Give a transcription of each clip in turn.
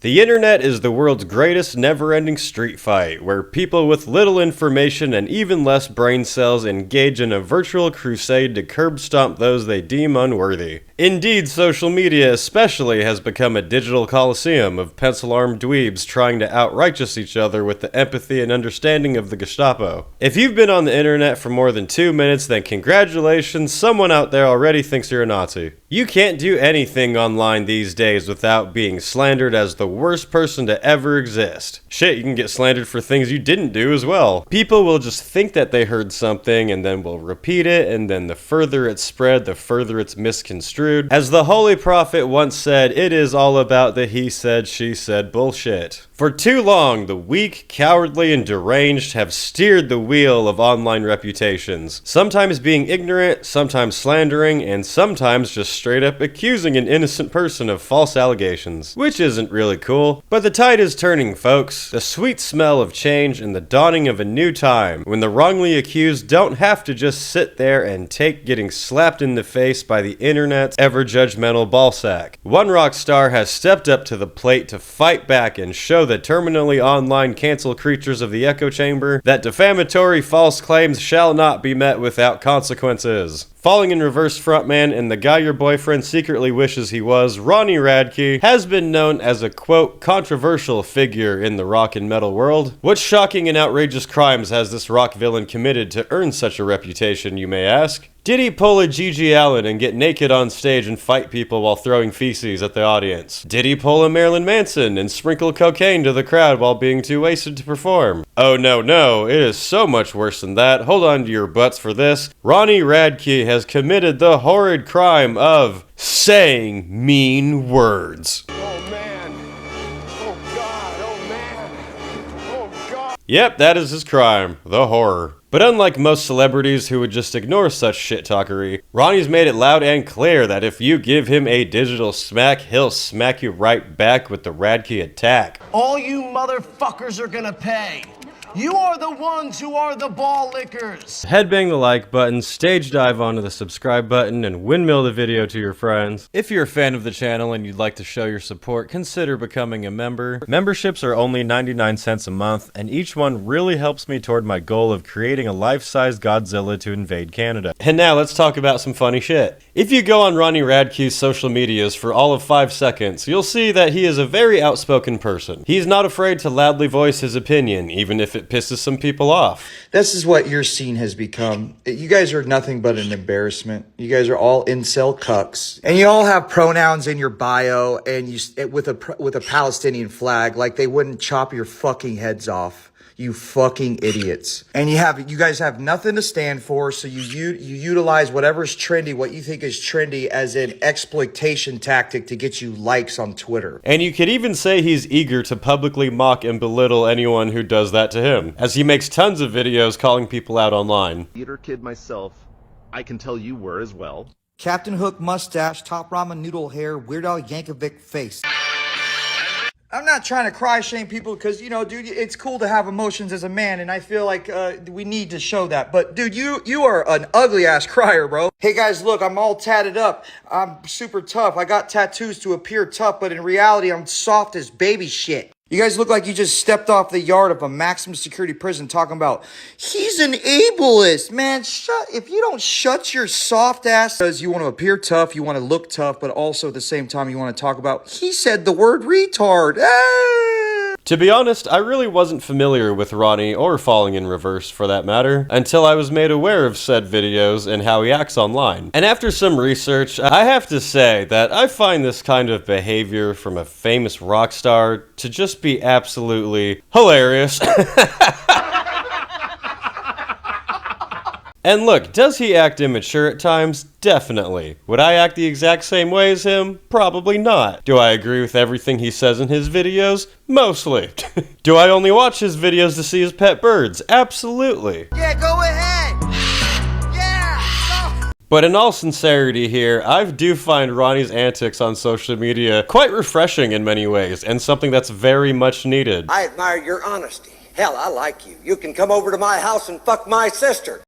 The internet is the world's greatest never-ending street fight, where people with little information and even less brain cells engage in a virtual crusade to curb stomp those they deem unworthy. Indeed, social media especially has become a digital coliseum of pencil-armed dweebs trying to outrighteous each other with the empathy and understanding of the Gestapo. If you've been on the internet for more than 2 minutes, then congratulations, someone out there already thinks you're a Nazi. You can't do anything online these days without being slandered as the worst person to ever exist. Shit, you can get slandered for things you didn't do as well. People will just think that they heard something and then will repeat it, and then the further it's spread, the further it's misconstrued. As the Holy Prophet once said, it is all about the he said, she said bullshit. For too long, the weak, cowardly, and deranged have steered the wheel of online reputations, sometimes being ignorant, sometimes slandering, and sometimes just straight up accusing an innocent person of false allegations. Which isn't really cool, but the tide is turning, folks. The sweet smell of change and the dawning of a new time, when the wrongly accused don't have to just sit there and take getting slapped in the face by the internet's ever-judgmental ballsack. One rock star has stepped up to the plate to fight back and show the terminally online cancel creatures of the echo chamber that defamatory false claims shall not be met without consequences. Falling in reverse frontman and the guy your boyfriend secretly wishes he was, Ronnie Radke, has been known as a, quote, controversial figure in the rock and metal world. What shocking and outrageous crimes has this rock villain committed to earn such a reputation, you may ask? Did he pull a G.G. Allen and get naked on stage and fight people while throwing feces at the audience? Did he pull a Marilyn Manson and sprinkle cocaine to the crowd while being too wasted to perform? Oh no, it is so much worse than that. Hold on to your butts for this. Ronnie Radke has committed the horrid crime of saying mean words. Oh man. Oh God. Oh man. Oh God. Yep, that is his crime. The horror. But unlike most celebrities who would just ignore such shit-talkery, Ronnie's made it loud and clear that if you give him a digital smack, he'll smack you right back with the Radke attack. All you motherfuckers are gonna pay. You are the ones who are the ball lickers. Headbang the like button, stage dive onto the subscribe button, and windmill the video to your friends. If you're a fan of the channel and you'd like to show your support, consider becoming a member. Memberships are only 99 cents a month, and each one really helps me toward my goal of creating a life-sized Godzilla to invade Canada. And now let's talk about some funny shit. If you go on Ronnie Radke's social medias for all of 5 seconds, you'll see that he is a very outspoken person. He's not afraid to loudly voice his opinion, even if it pisses some people off. This is what your scene has become. You guys are nothing but an embarrassment. You guys are all incel cucks. And you all have pronouns in your bio and you with a Palestinian flag, like they wouldn't chop your fucking heads off. You fucking idiots. And you guys have nothing to stand for, so you utilize whatever's trendy, what you think is trendy, as an exploitation tactic to get you likes on Twitter. And you could even say he's eager to publicly mock and belittle anyone who does that to him, as he makes tons of videos calling people out online. Theater kid myself, I can tell you were as well. Captain Hook mustache, top ramen noodle hair, Weird Al Yankovic face. I'm not trying to cry shame people because, you know, dude, it's cool to have emotions as a man, and I feel like we need to show that. But, dude, you are an ugly-ass crier, bro. Hey, guys, look, I'm all tatted up. I'm super tough. I got tattoos to appear tough, but in reality, I'm soft as baby shit. You guys look like you just stepped off the yard of a maximum security prison talking about, he's an ableist. Man, if you don't shut your soft ass, because you want to appear tough, you want to look tough, but also at the same time you want to talk about, he said the word retard. To be honest, I really wasn't familiar with Ronnie, or Falling in Reverse for that matter, until I was made aware of said videos and how he acts online. And after some research, I have to say that I find this kind of behavior from a famous rock star to just be absolutely hilarious. And look, does he act immature at times? Definitely. Would I act the exact same way as him? Probably not. Do I agree with everything he says in his videos? Mostly. Do I only watch his videos to see his pet birds? Absolutely. Yeah, go ahead. Yeah, go. But in all sincerity here, I do find Ronnie's antics on social media quite refreshing in many ways, and something that's very much needed. I admire your honesty. Hell, I like you. You can come over to my house and fuck my sister.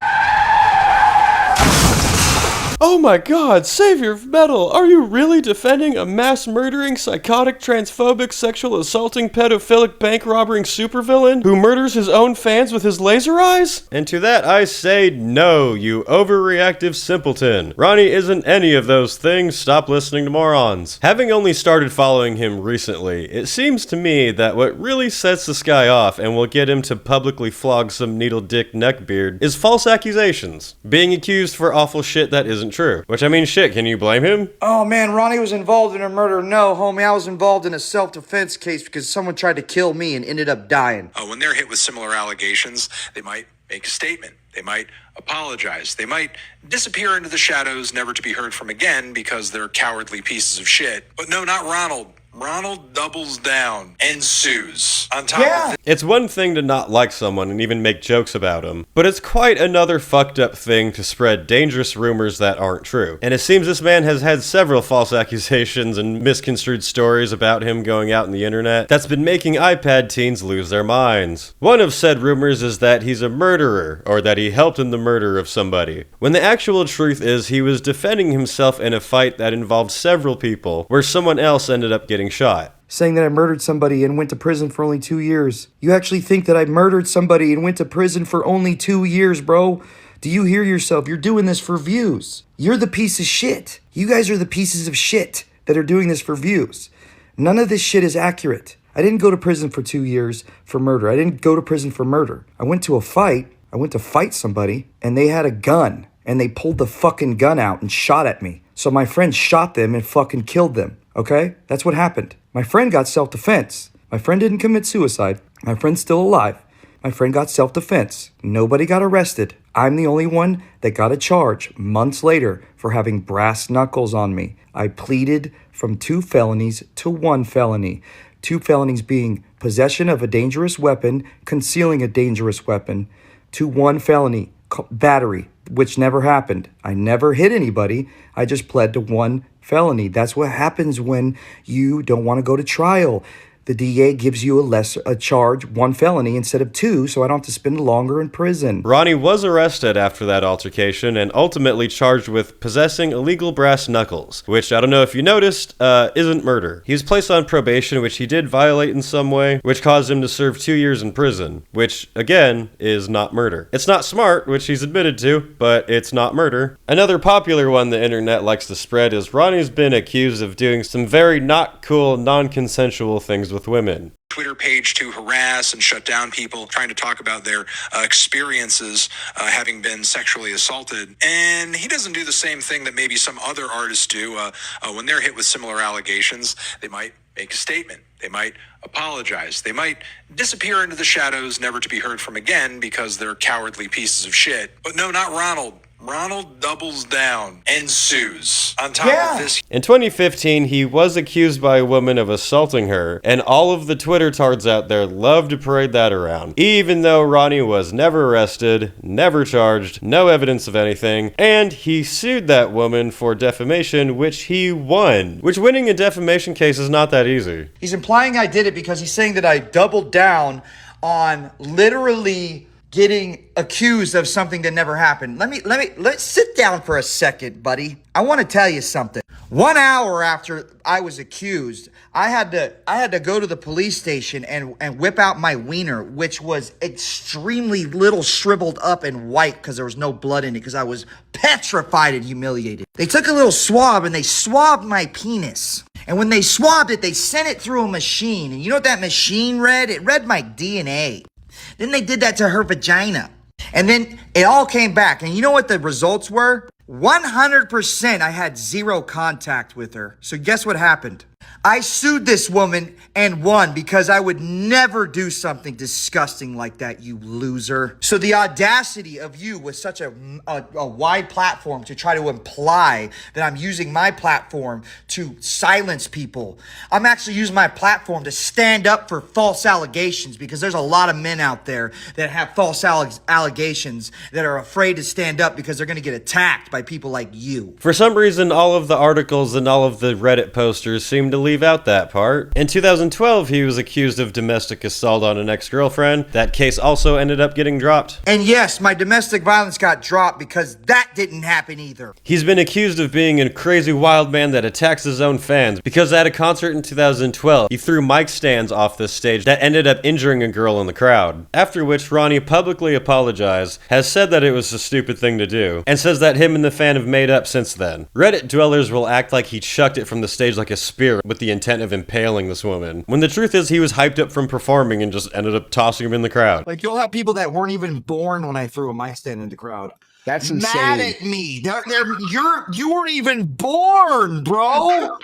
Oh my god, savior of metal, are you really defending a mass-murdering, psychotic, transphobic, sexual assaulting, pedophilic, bank-robbing supervillain who murders his own fans with his laser eyes? And to that I say no, you overreactive simpleton. Ronnie isn't any of those things, stop listening to morons. Having only started following him recently, it seems to me that what really sets this guy off and will get him to publicly flog some needle dick neckbeard is false accusations. Being accused for awful shit that isn't true. Which, I mean, shit, can you blame him? Oh man, Ronnie was involved in a murder. No, homie, I was involved in a self-defense case because someone tried to kill me and ended up dying. When they're hit with similar allegations, they might make a statement. They might apologize. They might disappear into the shadows, never to be heard from again because they're cowardly pieces of shit. But no, not Ronald. Ronald doubles down and sues. On top of it, it's one thing to not like someone and even make jokes about him, but it's quite another fucked up thing to spread dangerous rumors that aren't true. And it seems this man has had several false accusations and misconstrued stories about him going out on the internet that's been making iPad teens lose their minds. One of said rumors is that he's a murderer, or that he helped in the murder of somebody, when the actual truth is he was defending himself in a fight that involved several people, where someone else ended up getting shot. Saying that I murdered somebody and went to prison for only 2 years. You actually think that I murdered somebody and went to prison for only 2 years, bro? Do you hear yourself? You're doing this for views. You're the piece of shit. You guys are the pieces of shit that are doing this for views. None of this shit is accurate. I didn't go to prison for 2 years for murder. I didn't go to prison for murder. I went to a fight. I went to fight somebody and they had a gun and they pulled the fucking gun out and shot at me. So my friend shot them and fucking killed them. Okay? That's what happened. My friend got self-defense. My friend didn't commit suicide. My friend's still alive. My friend got self-defense. Nobody got arrested. I'm the only one that got a charge months later for having brass knuckles on me. I pleaded from 2 felonies to 1 felony. 2 felonies being possession of a dangerous weapon, concealing a dangerous weapon, to 1 felony, battery, which never happened. I never hit anybody. I just pled to 1 felony. That's what happens when you don't want to go to trial. The DA gives you a charge, 1 felony instead of 2, so I don't have to spend longer in prison. Ronnie was arrested after that altercation and ultimately charged with possessing illegal brass knuckles, which, I don't know if you noticed, isn't murder. He was placed on probation, which he did violate in some way, which caused him to serve 2 years in prison, which, again, is not murder. It's not smart, which he's admitted to, but it's not murder. Another popular one the internet likes to spread is Ronnie's been accused of doing some very not cool, non-consensual things with women. Twitter page to harass and shut down people trying to talk about their experiences having been sexually assaulted. And he doesn't do the same thing that maybe some other artists do. When they're hit with similar allegations, they might make a statement. They might apologize. They might disappear into the shadows, never to be heard from again because they're cowardly pieces of shit. But no, not Ronald. Ronald doubles down and sues. On top of this, in 2015, he was accused by a woman of assaulting her, and all of the Twitter tards out there love to parade that around. Even though Ronnie was never arrested, never charged, no evidence of anything, and he sued that woman for defamation, which he won. Which winning a defamation case is not that easy. He's implying I did it because he's saying that I doubled down on literally getting accused of something that never happened. Let's sit down for a second, buddy. I want to tell you something. 1 hour after I was accused, I had to go to the police station and whip out my wiener, which was extremely little shriveled up and white because there was no blood in it because I was petrified and humiliated. They took a little swab and they swabbed my penis. And when they swabbed it, they sent it through a machine. And you know what that machine read? It read my DNA. Then they did that to her vagina. And then it all came back. And you know what the results were? 100% I had 0 contact with her. So guess what happened? I sued this woman and won because I would never do something disgusting like that, you loser. So the audacity of you with such a wide platform to try to imply that I'm using my platform to silence people. I'm actually using my platform to stand up for false allegations because there's a lot of men out there that have false allegations that are afraid to stand up because they're going to get attacked by people like you. For some reason, all of the articles and all of the Reddit posters seem to to leave out that part. In 2012, he was accused of domestic assault on an ex-girlfriend. That case also ended up getting dropped. And yes, my domestic violence got dropped because that didn't happen either. He's been accused of being a crazy wild man that attacks his own fans because at a concert in 2012, he threw mic stands off the stage that ended up injuring a girl in the crowd. After which, Ronnie publicly apologized, has said that it was a stupid thing to do, and says that him and the fan have made up since then. Reddit dwellers will act like he chucked it from the stage like a spear with the intent of impaling this woman, when the truth is he was hyped up from performing and just ended up tossing him in the crowd. Like, you'll have people that weren't even born when I threw a mic stand in the crowd. That's insane. Mad at me. You weren't even born, bro.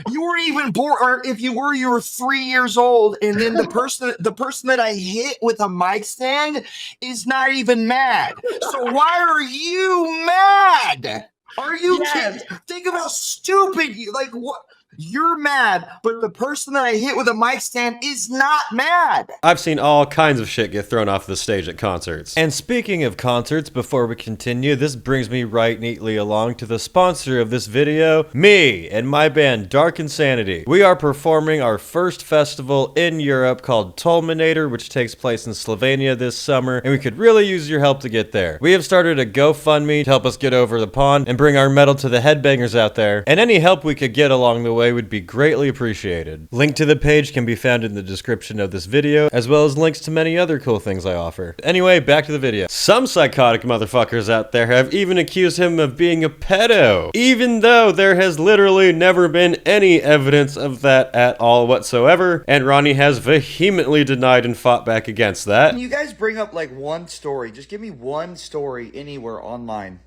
You weren't even born. Or if you were 3 years old. And then the person that I hit with a mic stand is not even mad. So why are you mad? Are you kidding? Think of how stupid you like. What? You're mad, but the person that I hit with a mic stand is not mad. I've seen all kinds of shit get thrown off the stage at concerts. And speaking of concerts, before we continue, this brings me right neatly along to the sponsor of this video, me and my band Dark Insanity. We are performing our first festival in Europe called Tolminator, which takes place in Slovenia this summer, and we could really use your help to get there. We have started a GoFundMe to help us get over the pond and bring our metal to the headbangers out there, and any help we could get along the way would be greatly appreciated. Link to the page can be found in the description of this video, as well as links to many other cool things I offer. Anyway, back to the video. Some psychotic motherfuckers out there have even accused him of being a pedo, even though there has literally never been any evidence of that at all whatsoever, and Ronnie has vehemently denied and fought back against that. Can you guys bring up like one story? Just give me one story anywhere online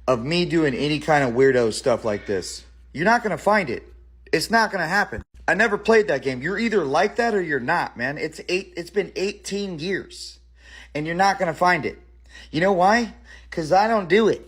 of me doing any kind of weirdo stuff like this. You're not going to find it. It's not going to happen. I never played that game. You're either like that or you're not, man. It's been 18 years and you're not going to find it. You know why? Because I don't do it.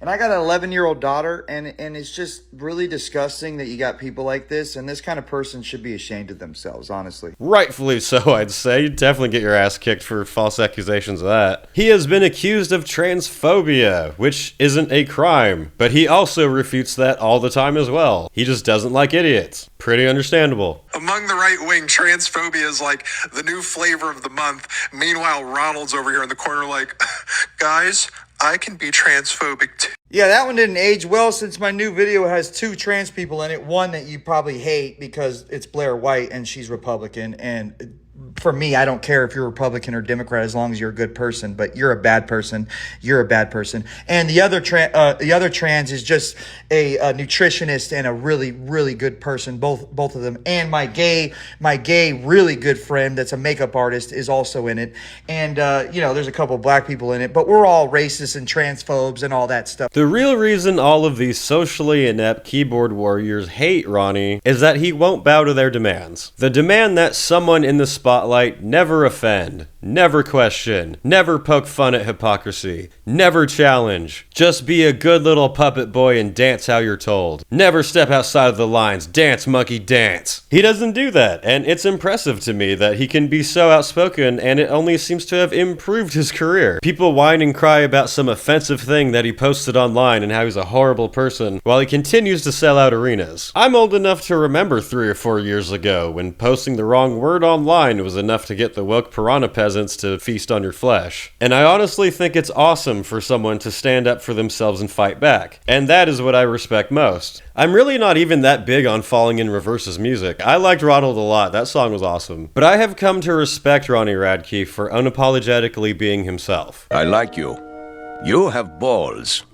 And I got an 11-year-old daughter, and it's just really disgusting that you got people like this, and this kind of person should be ashamed of themselves, honestly. Rightfully so, I'd say. You'd definitely get your ass kicked for false accusations of that. He has been accused of transphobia, which isn't a crime, but he also refutes that all the time as well. He just doesn't like idiots. Pretty understandable. Among the right wing, transphobia is like the new flavor of the month. Meanwhile, Ronald's over here in the corner like, guys, I can be transphobic too. Yeah, that one didn't age well since my new video has 2 trans people in it. One that you probably hate because it's Blair White and she's Republican. And for me, I don't care if you're Republican or Democrat as long as you're a good person. But you're a bad person. You're a bad person. And the other trans is just a nutritionist and a really, really good person. Both of them. And my gay really good friend that's a makeup artist is also in it. And there's a couple of black people in it. But we're all racist and transphobes and all that stuff. The real reason all of these socially inept keyboard warriors hate Ronnie is that he won't bow to their demands. The demand that someone in the spotlight never offend, never question, never poke fun at hypocrisy, never challenge, just be a good little puppet boy and dance how you're told. Never step outside of the lines, dance monkey dance. He doesn't do that, and it's impressive to me that he can be so outspoken, and it only seems to have improved his career. People whine and cry about some offensive thing that he posted online and how he's a horrible person, while he continues to sell out arenas. I'm old enough to remember 3 or 4 years ago when posting the wrong word online was enough to get the woke piranha peasants to feast on your flesh. And I honestly think it's awesome for someone to stand up for themselves and fight back. And that is what I respect most. I'm really not even that big on Falling in Reverse's music. I liked Ronald a lot, that song was awesome. But I have come to respect Ronnie Radke for unapologetically being himself. I like you. You have balls.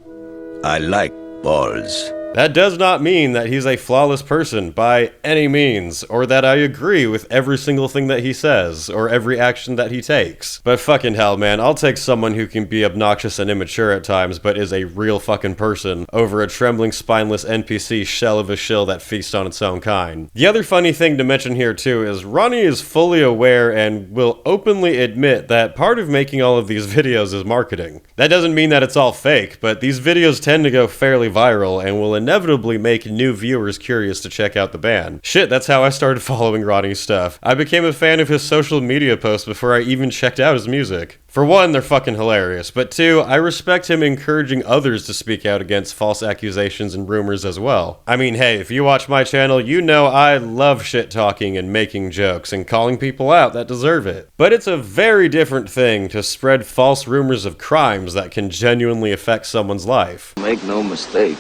I like balls. That does not mean that he's a flawless person by any means, or that I agree with every single thing that he says, or every action that he takes. But fucking hell, man, I'll take someone who can be obnoxious and immature at times, but is a real fucking person, over a trembling, spineless NPC shell of a shill that feasts on its own kind. The other funny thing to mention here too is Ronnie is fully aware and will openly admit that part of making all of these videos is marketing. That doesn't mean that it's all fake, but these videos tend to go fairly viral and will inevitably make new viewers curious to check out the band. Shit, that's how I started following Ronnie's stuff. I became a fan of his social media posts before I even checked out his music. For one, they're fucking hilarious, but two, I respect him encouraging others to speak out against false accusations and rumors as well. I mean, hey, if you watch my channel, you know I love shit talking and making jokes and calling people out that deserve it. But it's a very different thing to spread false rumors of crimes that can genuinely affect someone's life. Make no mistake,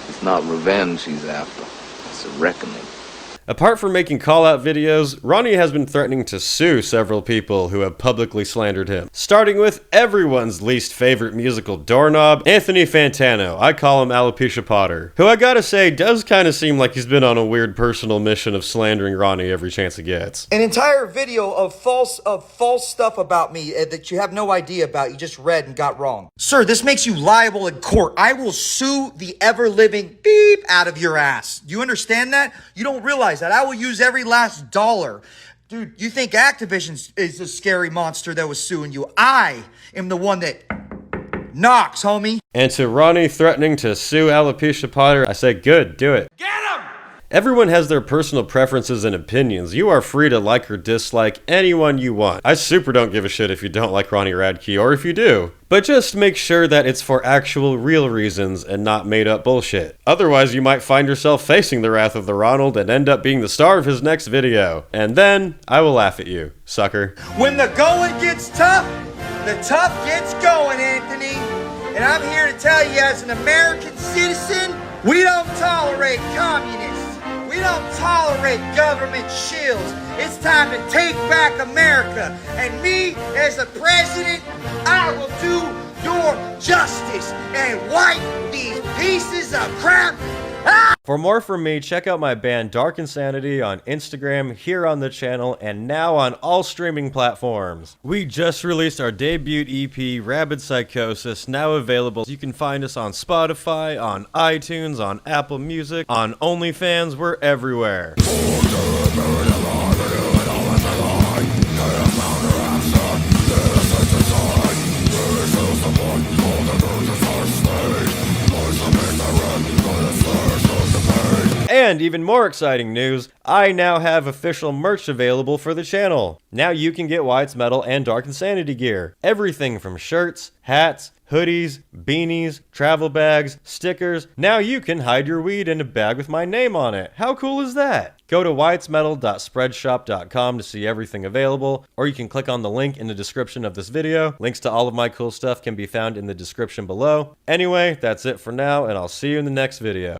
it's not revenge he's after, it's a reckoning. Apart from making call-out videos, Ronnie has been threatening to sue several people who have publicly slandered him. Starting with everyone's least favorite musical doorknob, Anthony Fantano. I call him Alopecia Potter, who I gotta say does kinda seem like he's been on a weird personal mission of slandering Ronnie every chance he gets. An entire video of false stuff about me that you have no idea about, you just read and got wrong. Sir, this makes you liable in court. I will sue the ever-living beep out of your ass. You understand that? You don't realize that I will use every last dollar. Dude, you think Activision is a scary monster that was suing you. I am the one that knocks, homie. And to Ronnie threatening to sue Alopecia Potter, I say good, do it. Get him! Everyone has their personal preferences and opinions. You are free to like or dislike anyone you want. I super don't give a shit if you don't like Ronnie Radke, or if you do. But just make sure that it's for actual real reasons and not made up bullshit. Otherwise you might find yourself facing the wrath of the Ronald and end up being the star of his next video. And then, I will laugh at you, sucker. When the going gets tough, the tough gets going, Anthony. And I'm here to tell you, as an American citizen, we don't tolerate communists. We don't tolerate government shills. It's time to take back America. And me, as the president, I will do your justice and wipe these pieces of crap. For more from me, check out my band Dark Insanity on Instagram, here on the channel, and now on all streaming platforms. We just released our debut EP, Rabid Psychosis, now available. You can find us on Spotify, on iTunes, on Apple Music, on OnlyFans, we're everywhere. And even more exciting news, I now have official merch available for the channel. Now you can get Why It's Metal and Dark Insanity gear. Everything from shirts, hats, hoodies, beanies, travel bags, stickers. Now you can hide your weed in a bag with my name on it. How cool is that? Go to wyattsmetal.spreadshop.com to see everything available, or you can click on the link in the description of this video. Links to all of my cool stuff can be found in the description below. Anyway, that's it for now, and I'll see you in the next video.